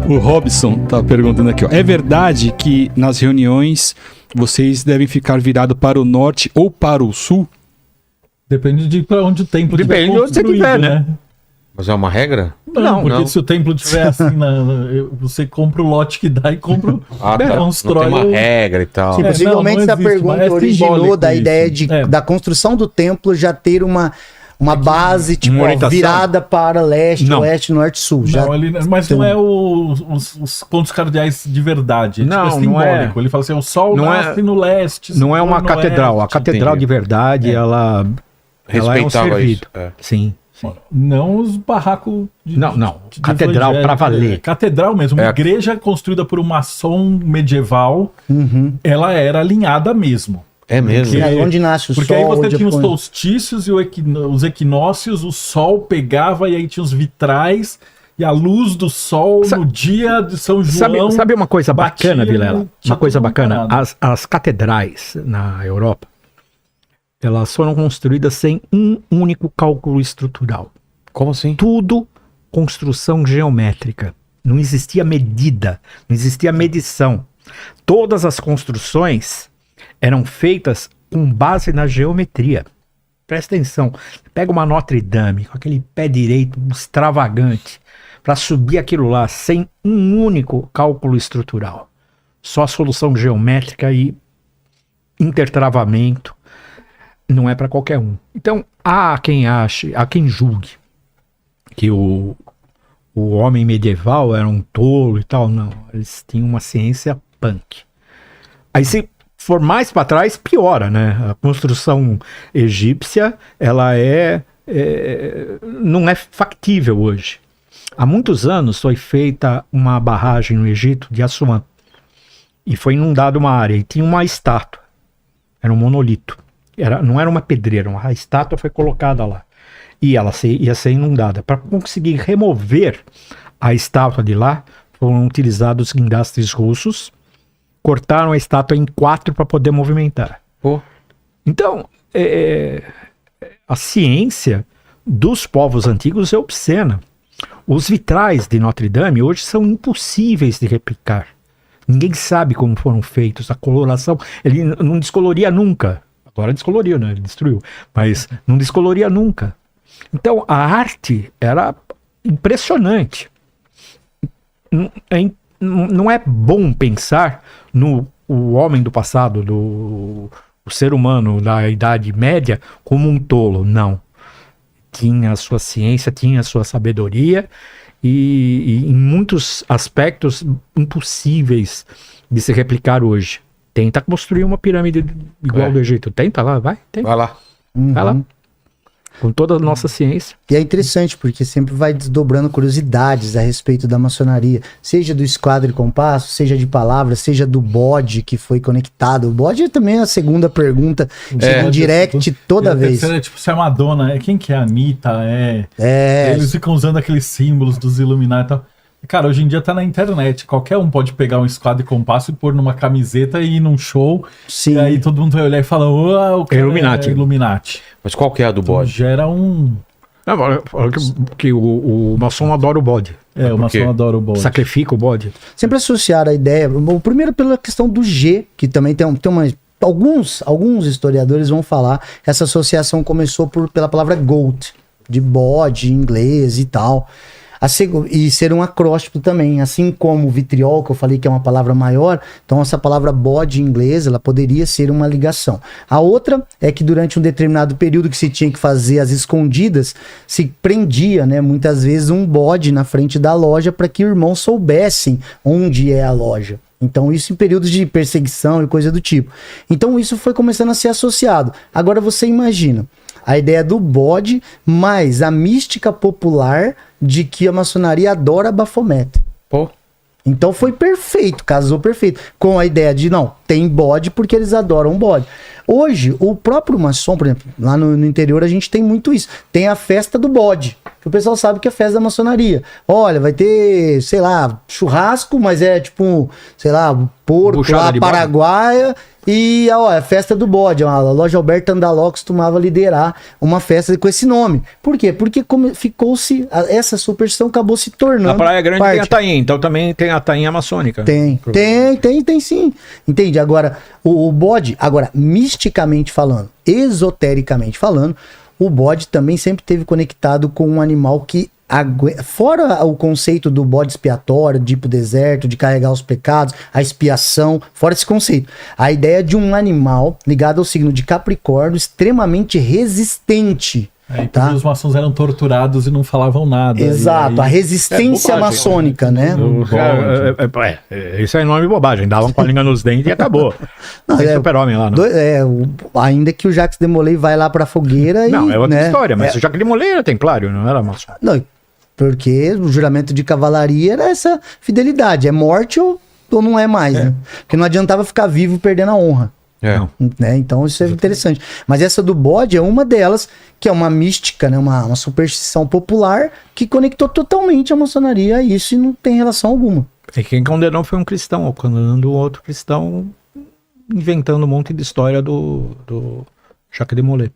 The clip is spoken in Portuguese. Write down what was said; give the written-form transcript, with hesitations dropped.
O Robson tá perguntando aqui, ó. É verdade que nas reuniões vocês devem ficar virado para o norte ou para o sul? Depende de para onde o templo Depende de onde você estiver, né? Mas é uma regra? Não, porque se o templo tiver assim, você compra o lote que dá e compra constrói. Não tem uma regra e tal. Sim, possivelmente essa pergunta originou da ideia da construção do templo já ter uma base, tipo, virada para leste, oeste, norte, sul. Mas não é os pontos cardeais de verdade. É simbólico. Ele fala assim, o sol nasce no leste. Não é uma catedral. A catedral de verdade, ela é um servido. Sim. Não os barracos de catedral para valer. Catedral mesmo. Uma igreja construída por um maçom medieval, ela era alinhada mesmo. É mesmo. Porque, onde nasce o sol. Porque aí você tinha os solstícios e os equinócios, o sol pegava e aí tinha os vitrais e a luz do sol no dia de São João. Sabe uma coisa bacana, Vilela? Uma coisa bacana. As catedrais na Europa, elas foram construídas sem um único cálculo estrutural. Como assim? Tudo construção geométrica. Não existia medida, não existia medição. Todas as construções eram feitas com base na geometria. Presta atenção, pega uma Notre Dame com aquele pé direito extravagante para subir aquilo lá sem um único cálculo estrutural. Só solução geométrica e intertravamento. Não é para qualquer um. Então, há quem julgue que o homem medieval era um tolo e tal. Não, eles tinham uma ciência punk. Aí se for mais para trás, piora, né? A construção egípcia, ela não é factível hoje. Há muitos anos foi feita uma barragem no Egito de Assuã. E foi inundada uma área e tinha uma estátua. Era um monolito. Não era uma pedreira, a estátua foi colocada lá. E ela ia ser inundada. Para conseguir remover a estátua de lá, foram utilizados guindastes russos, cortaram a estátua em 4 para poder movimentar. Então, a ciência dos povos antigos é obscena. Os vitrais de Notre Dame hoje são impossíveis de replicar. Ninguém sabe como foram feitos. A coloração, ele não descoloria nunca. Agora descoloriu, né? Ele destruiu. Mas não descoloria nunca. Então, a arte era impressionante. Não é bom pensar no homem do passado, o ser humano da Idade Média, como um tolo. Não. Tinha a sua ciência, tinha a sua sabedoria e em muitos aspectos impossíveis de se replicar hoje. Tenta construir uma pirâmide igual do Egito. Tenta lá, vai. Tenta. Vai lá. Vai lá. Com toda a nossa ciência. E é interessante, porque sempre vai desdobrando curiosidades a respeito da maçonaria. Seja do esquadro e compasso, seja de palavras, seja do bode que foi conectado. O bode também é a segunda pergunta. Chega em direct toda vez. Tipo, se é Madonna, quem que é a Anitta? Eles ficam usando aqueles símbolos dos Illuminati e tal. Cara, hoje em dia tá na internet. Qualquer um pode pegar um esquadro e compasso e pôr numa camiseta e ir num show. Sim. E aí todo mundo vai olhar e fala, o cara Illuminati. É Illuminati. Mas qual que é a do bode? Gera um... que o maçom adora o bode. O maçom adora o bode. Sacrifica o bode. Sempre associaram a ideia... O primeiro pela questão do G, que também tem uma... Alguns historiadores vão falar que essa associação começou pela palavra goat, de bode em inglês e tal. E ser um acróstico também, assim como vitriol, que eu falei que é uma palavra maior, então essa palavra bode em inglês, ela poderia ser uma ligação. A outra é que durante um determinado período que se tinha que fazer as escondidas, se prendia, né, muitas vezes um bode na frente da loja para que irmãos soubessem onde é a loja. Então isso em períodos de perseguição e coisa do tipo. Então isso foi começando a ser associado. Agora você imagina, a ideia do bode, mais a mística popular de que a maçonaria adora Baphomet. Então foi perfeito, casou perfeito. Com a ideia de, não, tem bode porque eles adoram bode. Hoje, o próprio maçom, por exemplo, lá no interior a gente tem muito isso. Tem a festa do bode. que o pessoal sabe que é festa da maçonaria. Olha, vai ter, sei lá, churrasco, mas é tipo, sei lá, porco Buchada lá, de bode. paraguaia. E, ó, é festa do bode. A loja Alberto Andaló costumava liderar uma festa com esse nome. Por quê? Porque ficou-se, essa superstição acabou se tornando. Na Praia Grande parte. tem a tainha, então também tem a tainha maçônica. Tem sim. Entende? Agora, o bode, agora, misticamente falando, esotericamente falando, o bode também sempre teve conectado com um animal que, fora o conceito do bode expiatório, de ir pro deserto, de carregar os pecados, a expiação, fora esse conceito, a ideia de um animal ligado ao signo de Capricórnio extremamente resistente. Aí Tá? os maçons eram torturados e não falavam nada. Exato, E a aí, resistência bobagem, maçônica, né? Isso é enorme bobagem. Dava com a língua nos dentes e acabou. Não, Tem é- super-homem lá, não. Ainda que o Jacques Demolay vai lá pra fogueira e. Não, é outra né, história, mas o Jacques de Molay era templário, não era maçom. Não, porque o juramento de cavalaria era essa fidelidade. É morte ou não é mais, né? Porque não adiantava ficar vivo perdendo a honra. É. Não. Né? Então isso é interessante. Mas essa do bode é uma delas, que é uma mística, né? uma superstição popular que conectou totalmente a maçonaria a isso e não tem relação alguma. E quem condenou foi um cristão, condenando outro cristão, inventando um monte de história do Jacques de Molay.